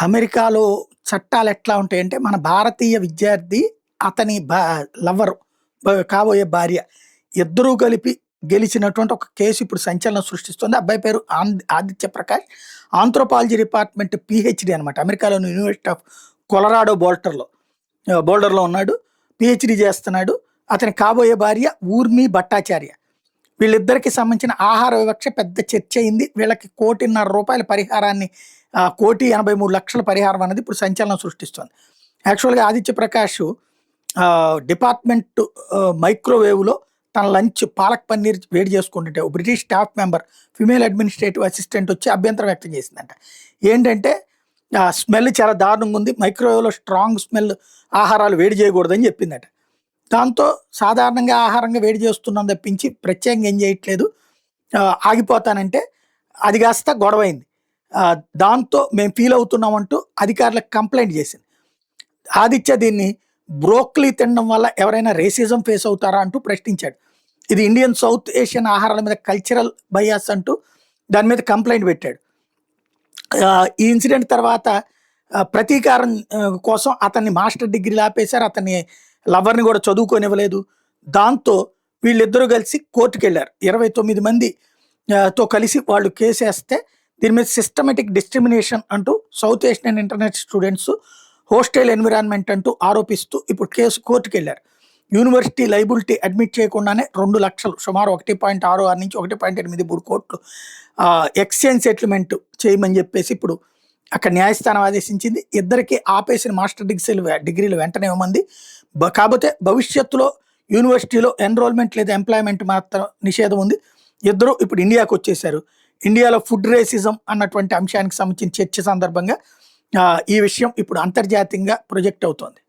అమెరికాలో చట్టాలు ఎట్లా ఉంటాయంటే, మన భారతీయ విద్యార్థి, అతని లవ్వరు, కాబోయే భార్య ఇద్దరూ కలిపి గెలిచినటువంటి ఒక కేసు ఇప్పుడు సంచలనం సృష్టిస్తుంది. అబ్బాయి పేరు Aditya Prakash. Anthropology department PhD అనమాట. అమెరికాలోని యూనివర్సిటీ ఆఫ్ కొలరాడో బోల్డర్‌లో ఉన్నాడు. పీహెచ్‌డీ చేస్తున్నాడు. అతని కాబోయే భార్య ఊర్మి భట్టాచార్య. వీళ్ళిద్దరికి సంబంధించిన ఆహార వివక్ష పెద్ద చర్చ అయింది. వీళ్ళకి ₹1,50,00,000 పరిహారాన్ని 1,83,00,000 పరిహారం అనేది ఇప్పుడు సంచలనం సృష్టిస్తుంది. యాక్చువల్‌గా ఆదిత్య ప్రకాష్ డిపార్ట్మెంట్ మైక్రోవేవ్‌లో తన లంచ్ పాలక్ పన్నీర్ వేడి చేసుకుంటుంటే ఓ British staff member female administrative assistant వచ్చి అభ్యంతరం వ్యక్తం చేసిందంట. ఏంటంటే స్మెల్ చాలా దారుణంగా ఉంది, మైక్రోవేవ్‌లో స్ట్రాంగ్ స్మెల్ ఆహారాలు వేడి చేయకూడదని చెప్పిందట. దాంతో సాధారణంగా ఆహారంగా వేడి చేస్తున్నాం తప్పించి ప్రత్యేకంగా ఏం చేయట్లేదు, ఆగిపోతానంటే అది కాస్త గొడవైంది. దాంతో మేము ఫీల్ అవుతున్నామంటూ అధికారులకు కంప్లైంట్ చేసింది. ఆదిత్య దీన్ని బ్రోక్లీ తినడం వల్ల ఎవరైనా రేసిజం ఫేస్ అవుతారా అంటూ ప్రశ్నించాడు. ఇది ఇండియన్ సౌత్ ఏషియన్ ఆహారాల మీద కల్చరల్ బయాస్ అంటూ దాని మీద కంప్లైంట్ పెట్టాడు. ఈ ఇన్సిడెంట్ తర్వాత ప్రతీకారం కోసం అతన్ని మాస్టర్ డిగ్రీలు ఆపేశారు. అతన్ని లవర్ని కూడా చదువుకోనివ్వలేదు. దాంతో వీళ్ళిద్దరూ కలిసి కోర్టుకు వెళ్ళారు. 29 మంది తో కలిసి వాళ్ళు కేసేస్తే దీని మీద సిస్టమేటిక్ డిస్క్రిమినేషన్ అంటూ south Asian international students hostile environment అంటూ ఆరోపిస్తూ ఇప్పుడు కేసు కోర్టుకు వెళ్ళారు. యూనివర్సిటీ లైబిలిటీ అడ్మిట్ చేయకుండానే 2 లక్షలు, సుమారు 1.66 నుంచి 1.83 కోట్లు ఎక్స్చేంజ్ సెటిల్మెంట్ చేయమని చెప్పేసి ఇప్పుడు అక్కడ న్యాయస్థానం ఆదేశించింది. ఇద్దరికి ఆపేసిన మాస్టర్ డిగ్రీలు వెంటనే ఇవ్వమంది. కాకపోతే భవిష్యత్తులో యూనివర్సిటీలో ఎన్రోల్మెంట్ లేదా ఎంప్లాయ్మెంట్ మాత్రం నిషేధం ఉంది. ఇద్దరు ఇప్పుడు ఇండియాకు వచ్చేసారు. ఇండియాలో ఫుడ్ రేసిజం అన్నటువంటి అంశానికి సంబంధించిన చర్చ సందర్భంగా ఈ విషయం ఇప్పుడు అంతర్జాతీయంగా ప్రొజెక్ట్ అవుతోంది.